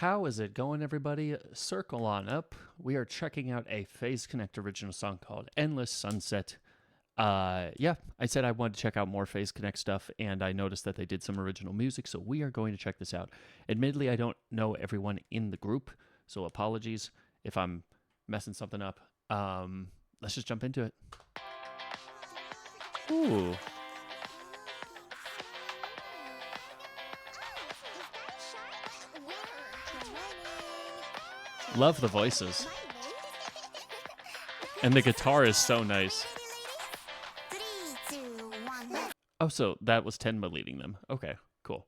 How is it going, everybody? Circle on up. We are checking out a Phase Connect original song called Endless Sunset. Yeah, I said I wanted to check out more Phase Connect stuff, and I noticed that they did some original music, so we are going to check this out. Admittedly, I don't know everyone in the group, so apologies if I'm messing something up. Let's just jump into it. Ooh. Love the voices. And the guitar is so nice. Oh, so that was Tenma leading them. Okay, cool.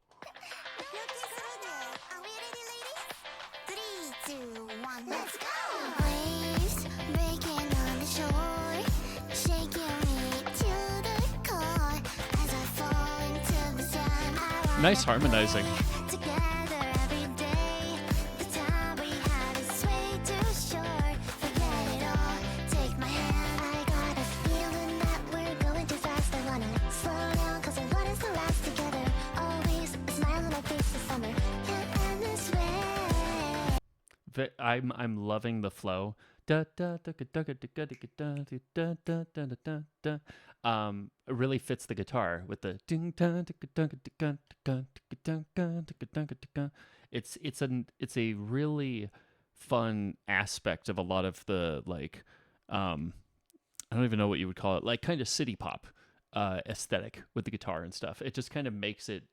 Nice harmonizing. I'm loving the flow. It really fits the guitar with the it's a really fun aspect of a lot of the I don't even know what you would call it, like kind of city pop aesthetic with the guitar and stuff. It just kind of makes it,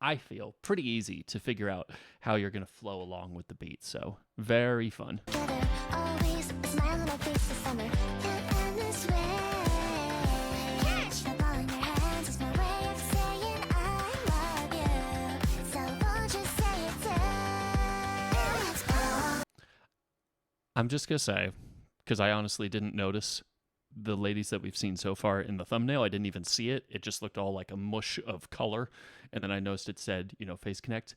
I feel, pretty easy to figure out how you're going to flow along with the beat. So very fun. I'm just going to say, because I honestly didn't notice the ladies that we've seen so far in the thumbnail. I didn't even see it. It just looked all like a mush of color. And then I noticed it said, Phase Connect.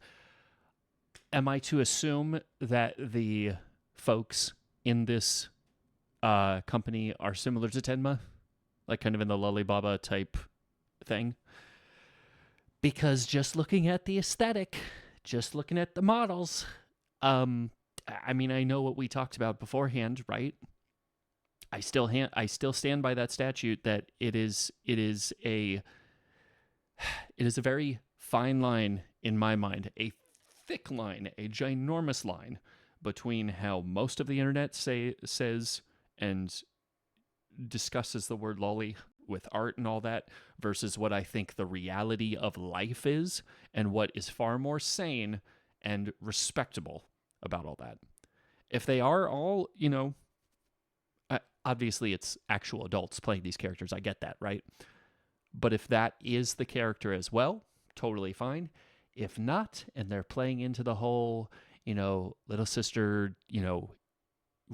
Am I to assume that the folks in this company are similar to Tenma? Like kind of in the Lullybaba type thing? Because just looking at the aesthetic, just looking at the models, I mean, I know what we talked about beforehand, right? I still stand by that statute that it is a very fine line in my mind, a thick line, a ginormous line between how most of the internet says and discusses the word lolly with art and all that versus what I think the reality of life is and what is far more sane and respectable about all that. If they are all, obviously it's actual adults playing these characters. I get that, right? But if that is the character as well, totally fine. If not, and they're playing into the whole, little sister,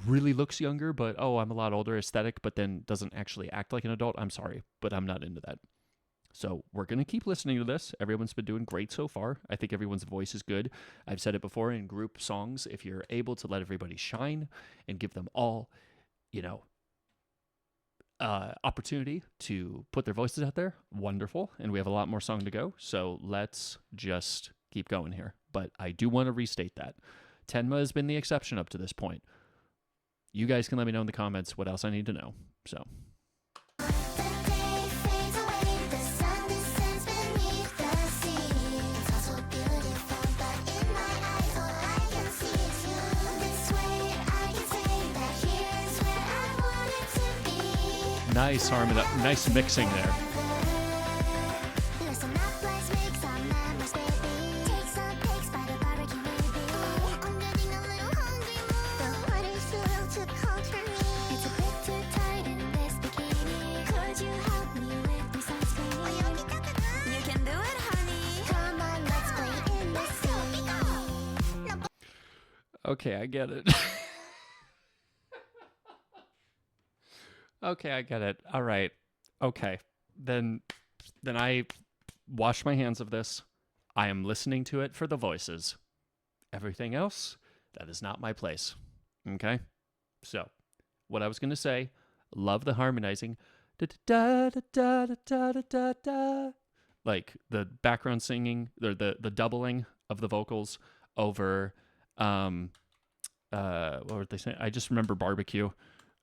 really looks younger, but I'm a lot older aesthetic, but then doesn't actually act like an adult, I'm sorry, but I'm not into that. So we're going to keep listening to this. Everyone's been doing great so far. I think everyone's voice is good. I've said it before in group songs, if you're able to let everybody shine and give them all, opportunity to put their voices out there, wonderful. And we have a lot more song to go, so let's just keep going here. But I do want to restate that Tenma has been the exception up to this point. You guys can let me know in the comments what else I need to know. So nice harmony, nice mixing there. Okay, I get it. Okay, I get it. All right. Okay. Then I wash my hands of this. I am listening to it for the voices. Everything else, that is not my place. Okay? So, what I was going to say, love the harmonizing. Da, da, da, da, da, da, da, da. Like the background singing, or the doubling of the vocals over Um, what were they saying? I just remember barbecue.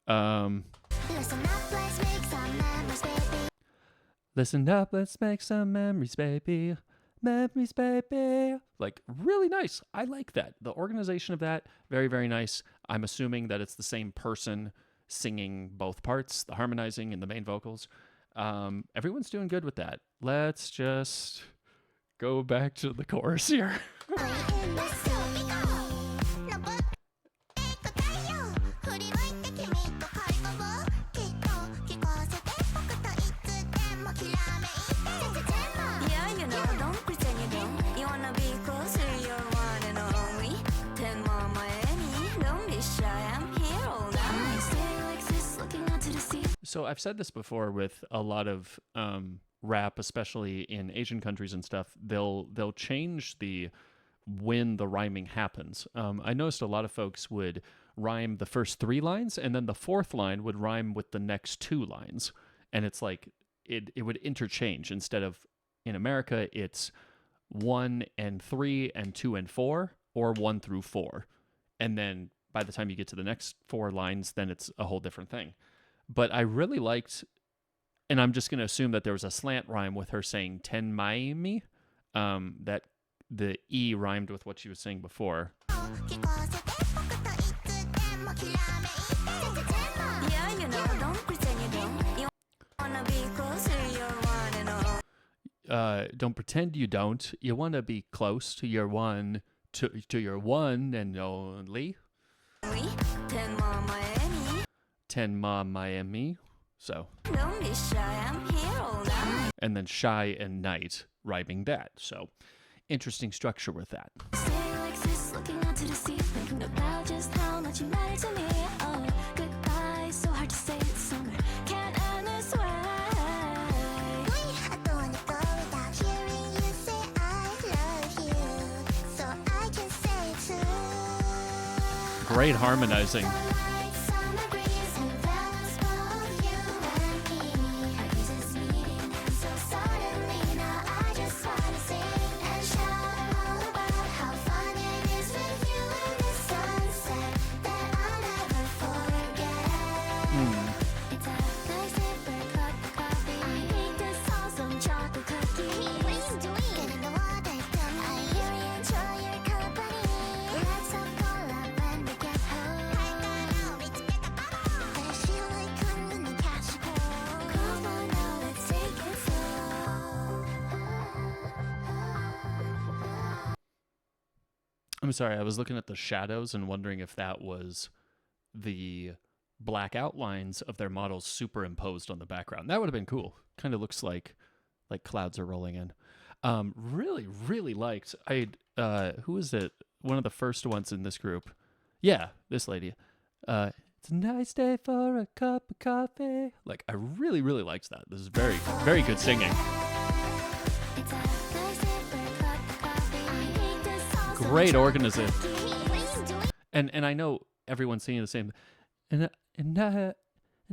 Um, Listen up, let's make some memories, baby. Listen up, let's make some memories, baby. Memories, baby. Like, really nice. I like that. The organization of that, very, very nice. I'm assuming that it's the same person singing both parts, the harmonizing and the main vocals. Everyone's doing good with that. Let's just go back to the chorus here. In the sea. 登っていく太陽振り向いて君と会話をきっと聞かせて僕といつでもきらめいて Yeah, you know, don't pretend you don't. You wanna be closer, you're one and only. Ten mama any, don't be shy, I'm here all night. Stay like this, looking out to the sea. So I've said this before with a lot of rap, especially in Asian countries and stuff. They'll change the when the rhyming happens. I noticed a lot of folks would rhyme the first 3 lines, and then the 4th line would rhyme with the next 2 lines, and it's like it would interchange. Instead of in America, it's 1 and 3 and 2 and 4, or 1 through 4, and then by the time you get to the next 4 lines, then it's a whole different thing. But I really liked, and I'm just going to assume that there was a slant rhyme with her saying ten Miami, that the E rhymed with what she was saying before. 聞かせて僕といつでもきらめいて Yeah, you know, don't pretend you don't. You wanna be closer, you're one and only. Don't pretend you don't. You want to be close to your one, to your one and only. Ten mama any, 10 Ma Miami. So, don't be shy, I'm here all night. and then shy and night rhyming that. So, interesting structure with that. Stay like this, looking out to the sea, thinking about just how much you matter to me. Oh, goodbye, so hard to say it's summer. Can't end this way. I don't wanna go without hearing you say I love you, so I can say it too. Great harmonizing. Sunlight, summer breeze, and balance both you and me. Our Jesus meeting, so suddenly now I just wanna sing and shout all about how fun it is with you in the sunset that I'll never forget. It's a nice day for a cup of coffee. I need this awesome chocolate cookie. What are you doing? Getting the water done. I really enjoy your company. Let's have cola when we get home. I feel like I'm gonna catch a cold. Come on now, let's take it slow. I'm sorry, I was looking at the shadows and wondering if that was the black outlines of their models superimposed on the background. That would have been cool. Kind of looks like clouds are rolling in. Really, really liked. Who is it? One of the first ones in this group. Yeah, this lady. It's a nice day for a cup of coffee. Like, I really, really liked that. This is very, very good singing. It's a nice day for a cup of coffee. I need this awesome Great chocolate organization. cookie. What are you doing? And I know everyone's singing the same. And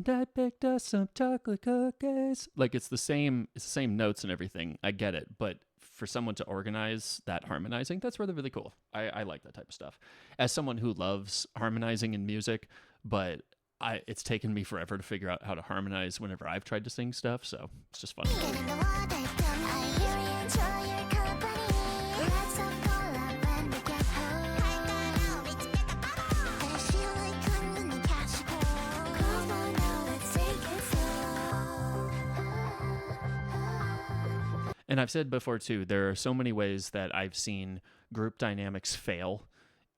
I picked us some chocolate cookies. Like, it's the same notes and everything. I get it, but for someone to organize that harmonizing, that's really, really cool. I like that type of stuff. As someone who loves harmonizing in music, but it's taken me forever to figure out how to harmonize whenever I've tried to sing stuff, so it's just fun. Getting the water done. I really enjoy your company. Let's have cola when we get home. I feel like I'm gonna catch a cold. Come on now, let's take it slow. And I've said before too, there are so many ways that I've seen group dynamics fail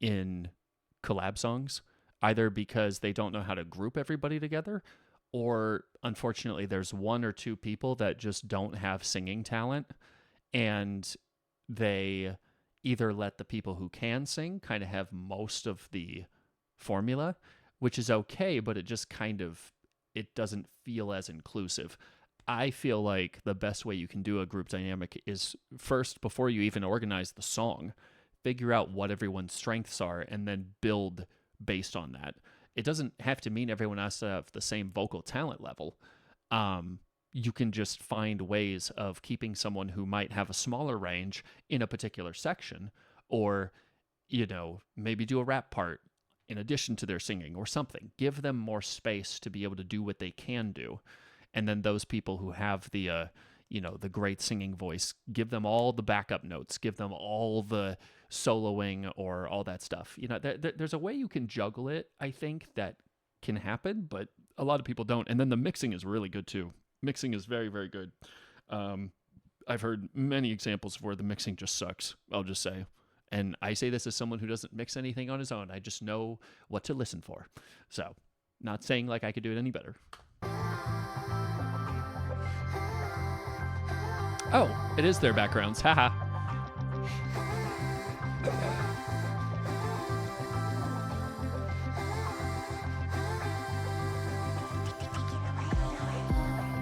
in collab songs, either because they don't know how to group everybody together, or unfortunately there's 1 or 2 people that just don't have singing talent, and they either let the people who can sing kind of have most of the formula, which is okay, but it just kind of, it doesn't feel as inclusive. I feel like the best way you can do a group dynamic is first, before you even organize the song, figure out what everyone's strengths are and then build based on that. It doesn't have to mean everyone has to have the same vocal talent level. You can just find ways of keeping someone who might have a smaller range in a particular section, or maybe do a rap part in addition to their singing or something. Give them more space to be able to do what they can do. And then those people who have the great singing voice, give them all the backup notes, give them all the soloing or all that stuff. There's a way you can juggle it, I think, that can happen, but a lot of people don't. And then the mixing is really good too. Mixing is very, very good. I've heard many examples where the mixing just sucks, I'll just say. And I say this as someone who doesn't mix anything on his own. I just know what to listen for. So, not saying like I could do it any better. Oh, it is their backgrounds. Haha.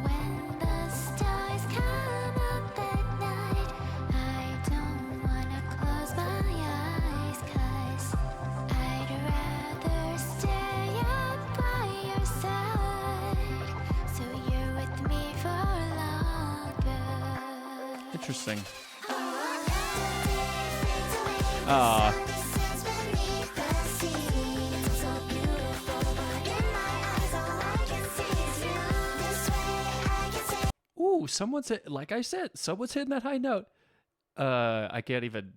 When the stars come up at night, I don't wanna close my eyes, 'cause I'd rather stay up by your side, so you're with me for longer. Interesting. Ah. Ooh, someone's like I said, someone's hitting that high note. I can't even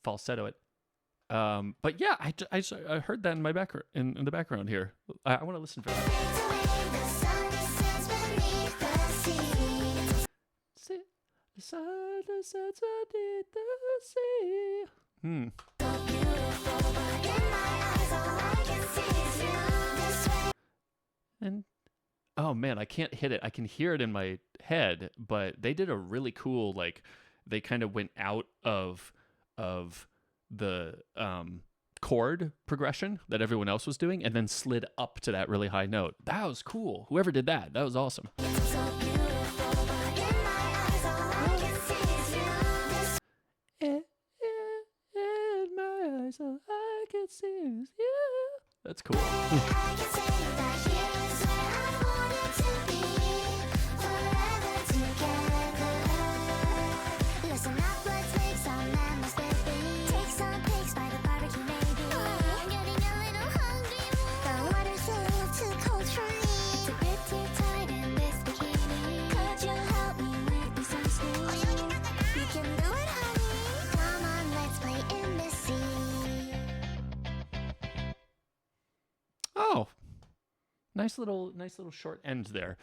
falsetto it. But yeah, I heard that in my background, in the background here. I want to listen for that. See, the sun that sets beneath the sea. And oh man, I can't hit it. I can hear it in my head, but they did a really cool, like, they kind of went out of the chord progression that everyone else was doing and then slid up to that really high note. That was cool. Whoever did that was awesome. In my eyes, all I can see is you. That's cool. Oh, nice little short end there.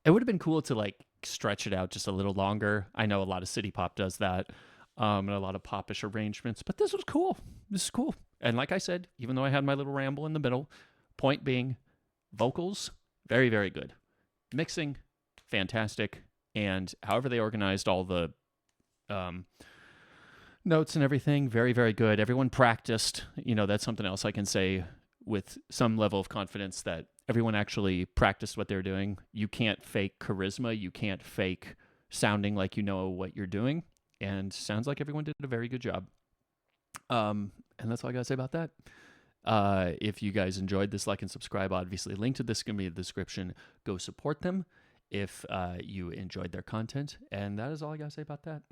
It would have been cool to like stretch it out just a little longer. I know a lot of city pop does that, and a lot of popish arrangements, but this was cool. This is cool. And like I said, even though I had my little ramble in the middle, point being, vocals, very, very good. Mixing, fantastic. And however they organized all the notes and everything, very, very good. Everyone practiced. That's something else I can say with some level of confidence, that everyone actually practiced what they're doing. You can't fake charisma. You can't fake sounding like you know what you're doing. And sounds like everyone did a very good job. And that's all I got to say about that. If you guys enjoyed this, like and subscribe. Obviously, link to this is going to be in the description. Go support them if you enjoyed their content. And that is all I got to say about that.